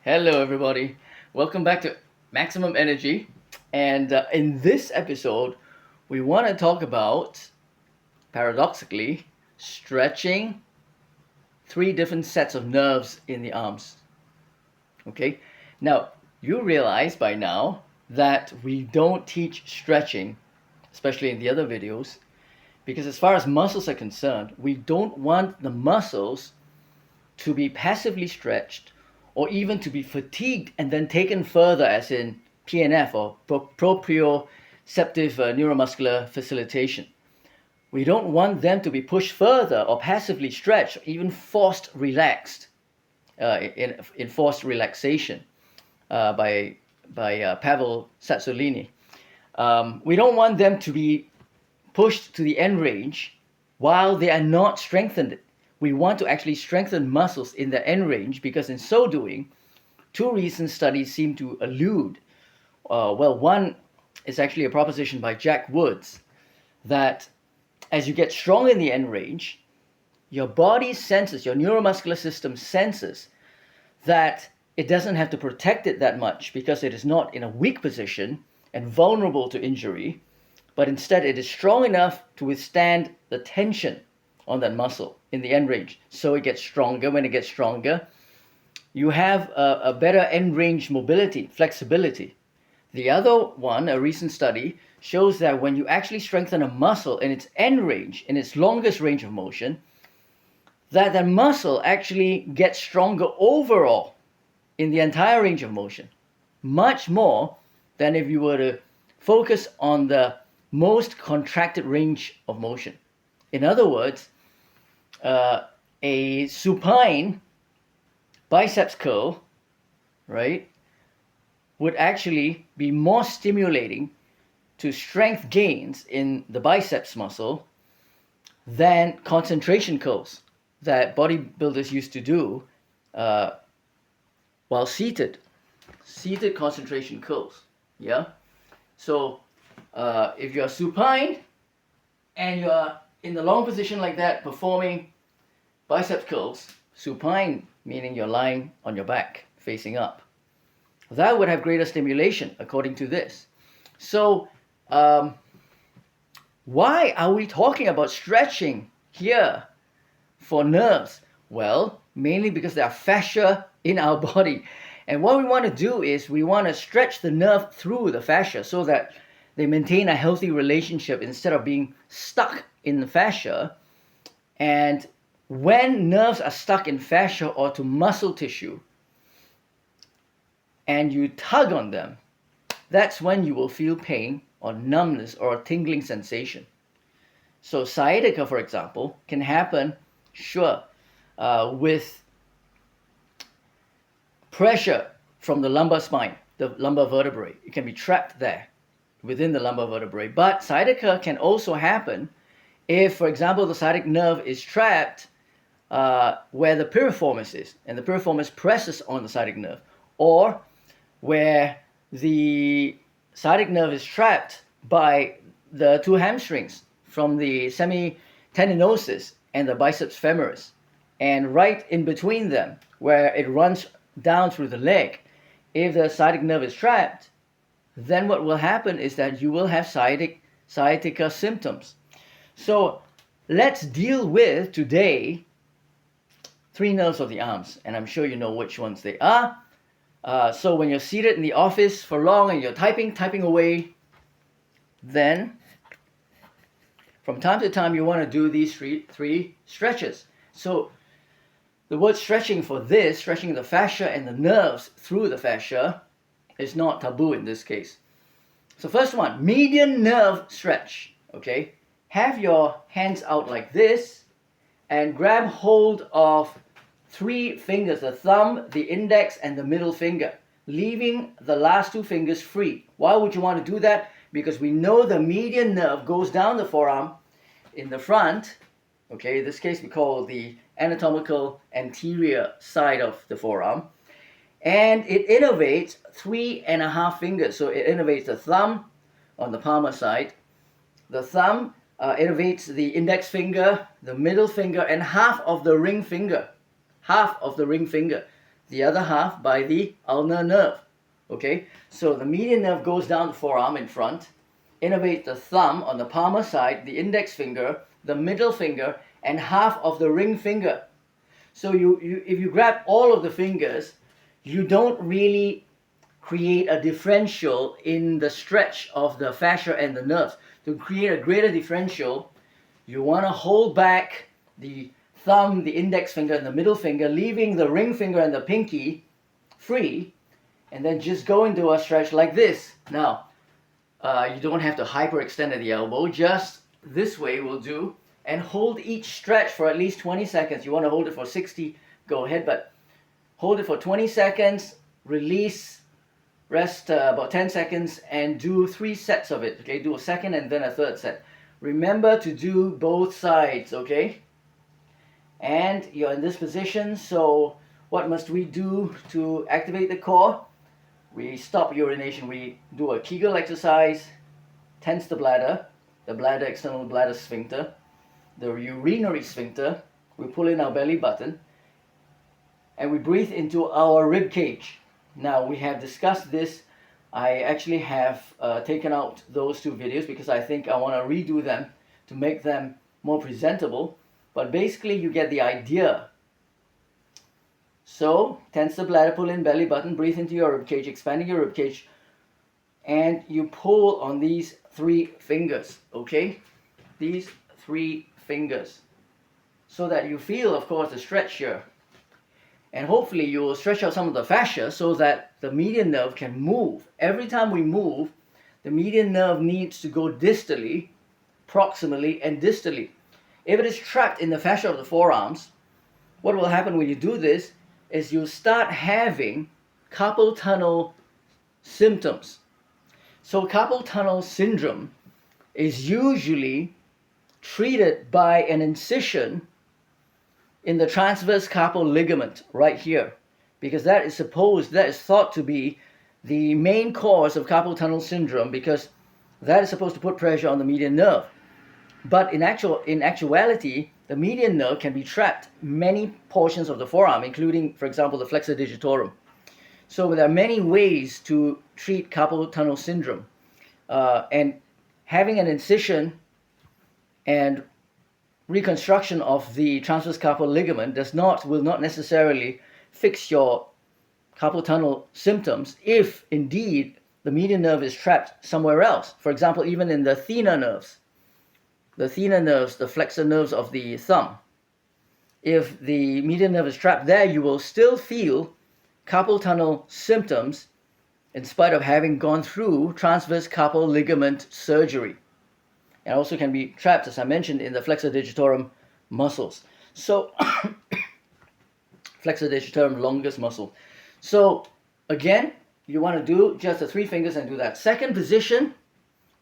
Hello, everybody. Welcome back to Maximum Energy. And in this episode, we want to talk about, paradoxically, stretching three different sets of nerves in the arms. Okay? Now, you realize by now that we don't teach stretching, especially in the other videos, because as far as muscles are concerned, we don't want the muscles to be passively stretched or even to be fatigued and then taken further, as in PNF or proprioceptive neuromuscular facilitation. We don't want them to be pushed further or passively stretched, even forced relaxed, in forced relaxation by Pavel Sazzolini. We don't want them to be pushed to the end range while they are not strengthened. We want to actually strengthen muscles in the end range because in so doing, two recent studies seem to allude. One is actually a proposition by Jack Woods that as you get strong in the end range, your body senses, your neuromuscular system senses that it doesn't have to protect it that much because it is not in a weak position and vulnerable to injury, but instead it is strong enough to withstand the tension on that muscle in the end range. So it gets stronger. When it gets stronger, you have a better end range mobility, flexibility. The other one, a recent study, shows that when you actually strengthen a muscle in its end range, in its longest range of motion, that muscle actually gets stronger overall in the entire range of motion, much more than if you were to focus on the most contracted range of motion. In other words, a supine biceps curl, right, would actually be more stimulating to strength gains in the biceps muscle than concentration curls that bodybuilders used to do while seated concentration curls. Yeah. So if you're supine and you're in the long position like that performing biceps curls, supine meaning you're lying on your back facing up, that would have greater stimulation according to this. So why are we talking about stretching here for nerves? Well, mainly because there are fascia in our body. And what we want to do is we want to stretch the nerve through the fascia so that they maintain a healthy relationship instead of being stuck in the fascia. And when nerves are stuck in fascia or to muscle tissue and you tug on them, that's when you will feel pain or numbness or a tingling sensation. So sciatica, for example, can happen, with pressure from the lumbar spine, the lumbar vertebrae. It can be trapped there within the lumbar vertebrae. But sciatica can also happen if, for example, the sciatic nerve is trapped where the piriformis is, and the piriformis presses on the sciatic nerve, or where the sciatic nerve is trapped by the two hamstrings from the semitendinosus and the biceps femoris, and right in between them, where it runs down through the leg. If the sciatic nerve is trapped, then what will happen is that you will have sciatica symptoms. So let's deal with today three nerves of the arms, and I'm sure you know which ones they are. So when you're seated in the office for long and you're typing away, then from time to time you want to do these three stretches. So the word stretching for this, stretching the fascia and the nerves through the fascia, is not taboo in this case. So first one, median nerve stretch. Okay, have your hands out like this and grab hold of three fingers, the thumb, the index, and the middle finger, leaving the last two fingers free. Why would you want to do that? Because we know the median nerve goes down the forearm in the front. Okay, in this case we call the anatomical anterior side of the forearm. And it innervates 3.5 fingers. So it innervates the thumb on the palmar side. The thumb innervates the index finger, the middle finger, and half of the ring finger. the other half by the ulnar nerve. Okay, so the median nerve goes down the forearm in front, innervates the thumb on the palmar side, the index finger, the middle finger, and half of the ring finger. So if you grab all of the fingers, you don't really create a differential in the stretch of the fascia and the nerves. To create a greater differential, you want to hold back the thumb, the index finger, and the middle finger, leaving the ring finger and the pinky free, and then just go into a stretch like this. Now, you don't have to hyperextend at the elbow, just this way will do, and hold each stretch for at least 20 seconds. You want to hold it for 60, go ahead, but hold it for 20 seconds, release, rest about 10 seconds, and do 3 sets of it. Okay, do a second and then a third set. Remember to do both sides, okay? And you're in this position, so what must we do to activate the core? We stop urination, we do a Kegel exercise, tense the bladder, external bladder sphincter, the urinary sphincter, we pull in our belly button, and we breathe into our rib cage. Now, we have discussed this. I actually have taken out those 2 videos because I think I want to redo them to make them more presentable. But basically, you get the idea. So, tense the bladder, pull in belly button, breathe into your rib cage, expanding your rib cage, and you pull on these 3 fingers, okay? These 3 fingers. So that you feel, of course, the stretch here. And hopefully you will stretch out some of the fascia so that the median nerve can move. Every time we move, the median nerve needs to go distally, proximally, and distally. If it is trapped in the fascia of the forearms, what will happen when you do this is you start having carpal tunnel symptoms. So carpal tunnel syndrome is usually treated by an incision in the transverse carpal ligament right here, because that is thought to be the main cause of carpal tunnel syndrome, because that is supposed to put pressure on the median nerve. But in actuality, the median nerve can be trapped many portions of the forearm, including, for example, the flexor digitorum. So there are many ways to treat carpal tunnel syndrome, and having an incision and reconstruction of the transverse carpal ligament will not necessarily fix your carpal tunnel symptoms if indeed the median nerve is trapped somewhere else. For example, even in the thenar nerves, the flexor nerves of the thumb. If the median nerve is trapped there, you will still feel carpal tunnel symptoms in spite of having gone through transverse carpal ligament surgery. And also can be trapped, as I mentioned, in the flexor digitorum muscles. So, flexor digitorum longus muscle. So, again, you want to do just the 3 fingers and do that. Second position,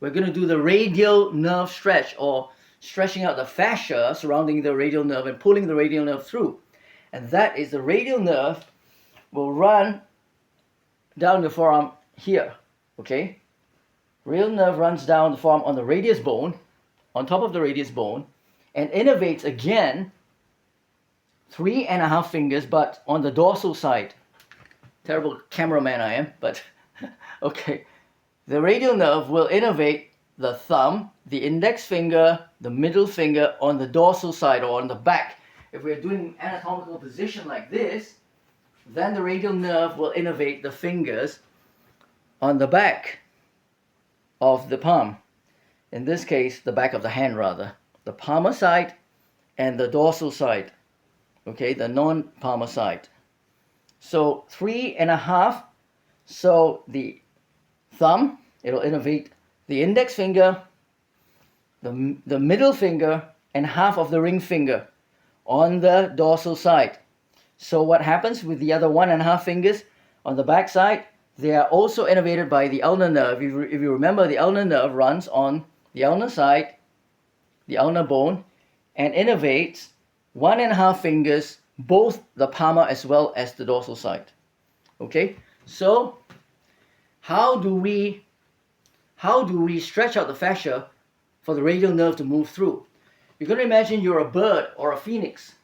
we're going to do the radial nerve stretch, or stretching out the fascia surrounding the radial nerve and pulling the radial nerve through. And that is, the radial nerve will run down the forearm here, okay? Radial nerve runs down the forearm on the radius bone, on top of the radius bone, and innervates again 3.5 fingers, but on the dorsal side. Terrible cameraman I am, but okay. The radial nerve will innervate the thumb, the index finger, the middle finger on the dorsal side or on the back. If we're doing anatomical position like this, then the radial nerve will innervate the fingers on the back of the palm. In this case, the back of the hand rather. The palmar side and the dorsal side. Okay, the non-palmar side. So 3.5. So the thumb, it'll innervate the index finger, the middle finger, and half of the ring finger on the dorsal side. So what happens with the other 1.5 fingers on the back side? They are also innervated by the ulnar nerve. If you remember, the ulnar nerve runs on the ulnar side, the ulnar bone, and innervates 1.5 fingers, both the palmar as well as the dorsal side. Okay, so how do we stretch out the fascia for the radial nerve to move through? You're going to imagine you're a bird or a phoenix.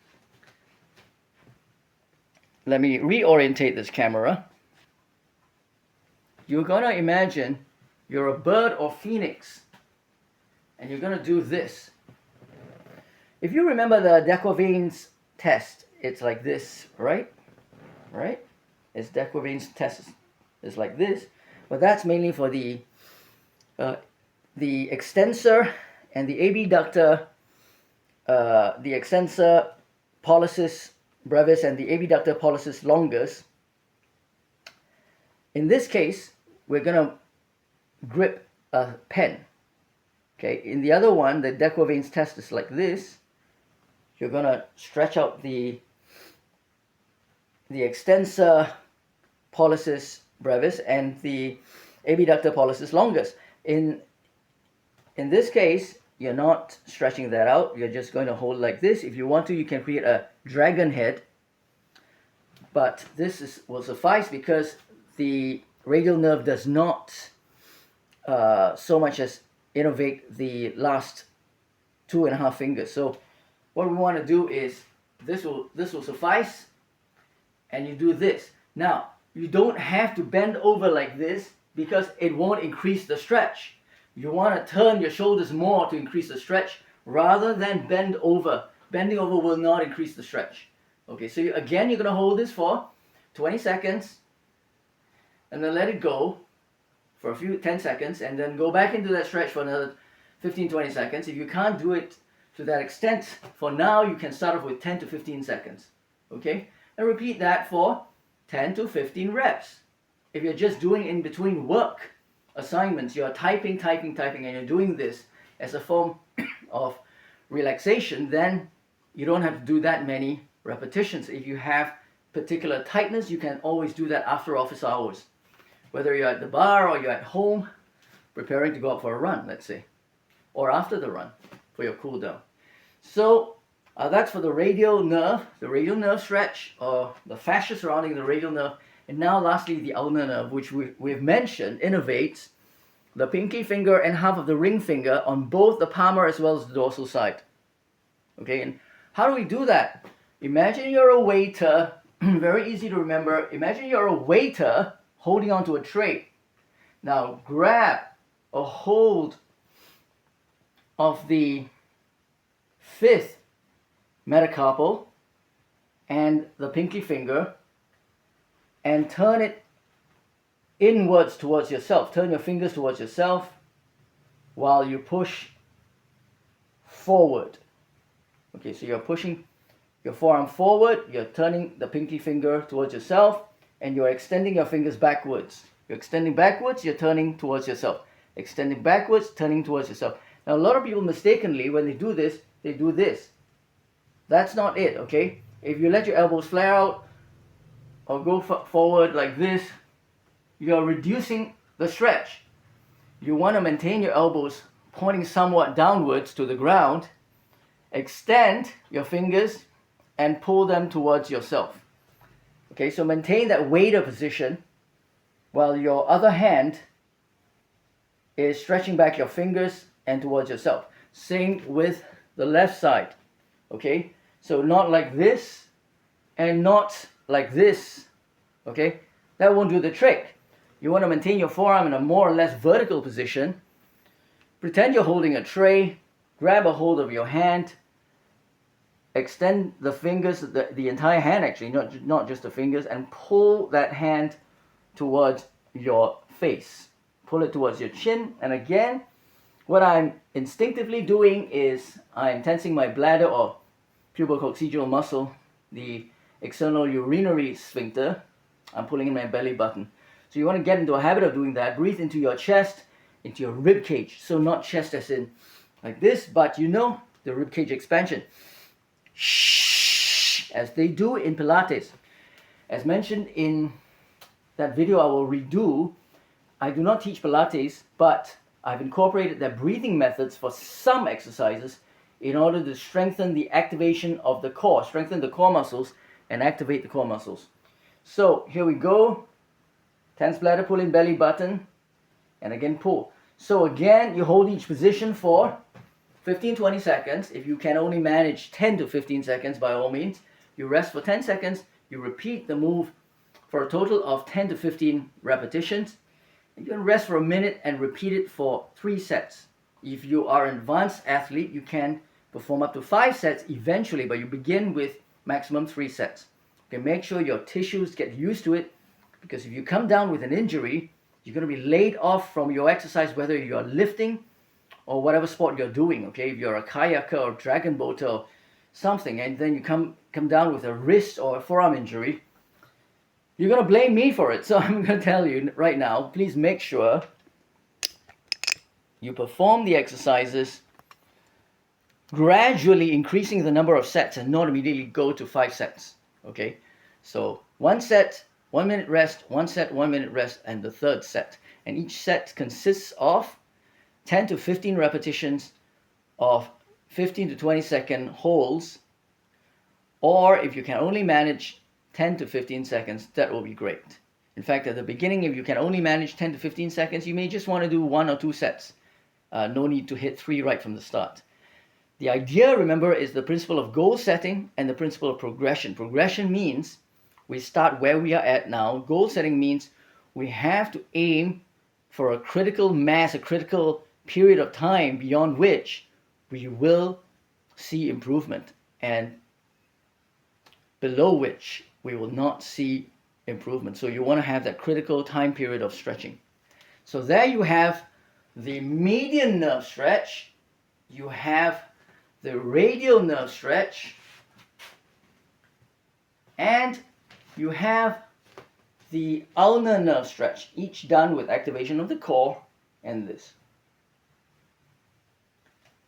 let me reorientate this camera. You're gonna imagine you're a bird or phoenix, and you're gonna do this. If you remember the Dequervain's test, it's like this, right? Right? It's Dequervain's test is like this, but that's mainly for the extensor and the abductor, the extensor pollicis brevis and the abductor pollicis longus. In this case, we're going to grip a pen. Okay, in the other one, the Dequervain's test is like this. You're going to stretch out the extensor pollicis brevis and the abductor pollicis longus. In this case, you're not stretching that out. You're just going to hold like this. If you want to, you can create a dragon head. But this will suffice because the radial nerve does not so much as innervate the last 2.5 fingers. So what we want to do is this will suffice, and you do this. Now, you don't have to bend over like this because it won't increase the stretch. You want to turn your shoulders more to increase the stretch rather than bend over. Bending over will not increase the stretch. Okay, so again, you're going to hold this for 20 seconds and then let it go for 10 seconds and then go back into that stretch for another 15-20 seconds. If you can't do it to that extent, for now, you can start off with 10 to 15 seconds. Okay, and repeat that for 10 to 15 reps. If you're just doing in between work assignments, you're typing, and you're doing this as a form of relaxation, then you don't have to do that many repetitions. If you have particular tightness, you can always do that after office hours. Whether you're at the bar or you're at home preparing to go out for a run, let's say, or after the run for your cool down. So that's for the radial nerve stretch, or the fascia surrounding the radial nerve. And now lastly, the ulnar nerve, which we've mentioned, innervates the pinky finger and half of the ring finger on both the palmar as well as the dorsal side. Okay, and how do we do that? Imagine you're a waiter, very easy to remember. Imagine you're a waiter holding onto a tray. Now grab a hold of the 5th metacarpal and the pinky finger and turn it inwards towards yourself. Turn your fingers towards yourself while you push forward. Okay, so you're pushing your forearm forward, you're turning the pinky finger towards yourself, and you're extending your fingers backwards. You're extending backwards, you're turning towards yourself. Extending backwards, turning towards yourself. Now, a lot of people mistakenly, when they do this, they do this. That's not it, okay? If you let your elbows flare out or go forward like this, you're reducing the stretch. You want to maintain your elbows pointing somewhat downwards to the ground. Extend your fingers and pull them towards yourself. Okay, so maintain that waiter position while your other hand is stretching back your fingers and towards yourself. Same with the left side. Okay, so not like this and not like this. Okay, that won't do the trick. You want to maintain your forearm in a more or less vertical position. Pretend you're holding a tray. Grab a hold of your hand. Extend the fingers, the entire hand actually, not just the fingers, and pull that hand towards your face. Pull it towards your chin. And again, what I'm instinctively doing is I'm tensing my bladder or pubococcygeal muscle, the external urinary sphincter. I'm pulling in my belly button. So you want to get into a habit of doing that. Breathe into your chest, into your rib cage. So not chest as in like this, but you know, the rib cage expansion. Shh, as they do in Pilates. As mentioned in that video I will redo, I do not teach Pilates, but I've incorporated their breathing methods for some exercises in order to strengthen the activation of the core, strengthen the core muscles and activate the core muscles. So here we go. Tense bladder, pull in belly button, and again pull. So again, you hold each position for 15-20 seconds. If you can only manage 10 to 15 seconds, by all means, you rest for 10 seconds, You repeat the move for a total of 10 to 15 repetitions. You can rest for a minute and repeat it for 3 sets. If you are an advanced athlete, you can perform up to 5 sets eventually, but you begin with maximum 3 sets. Okay, make sure your tissues get used to it, because if you come down with an injury, you're going to be laid off from your exercise, whether you're lifting or whatever sport you're doing. Okay, if you're a kayaker or dragon boater or something, and then you come down with a wrist or a forearm injury, you're going to blame me for it. So I'm going to tell you right now, please make sure you perform the exercises gradually, increasing the number of sets, and not immediately go to 5 sets. Okay, so 1 set, 1 minute rest, 1 set, 1 minute rest, and the third set. And each set consists of 10 to 15 repetitions of 15 to 20 second holds, or if you can only manage 10 to 15 seconds, that will be great. In fact, at the beginning, if you can only manage 10 to 15 seconds, you may just want to do 1 or 2 sets. No need to hit 3 right from the start. The idea, remember, is the principle of goal setting and the principle of progression. Progression means we start where we are at now. Goal setting means we have to aim for a critical mass, a critical period of time beyond which we will see improvement, and below which we will not see improvement. So you want to have that critical time period of stretching. So there you have the median nerve stretch, you have the radial nerve stretch, and you have the ulnar nerve stretch, each done with activation of the core and this.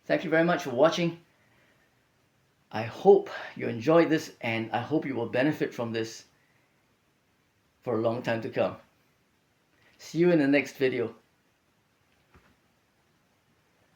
Thank you very much for watching. I hope you enjoyed this, and I hope you will benefit from this for a long time to come. See you in the next video.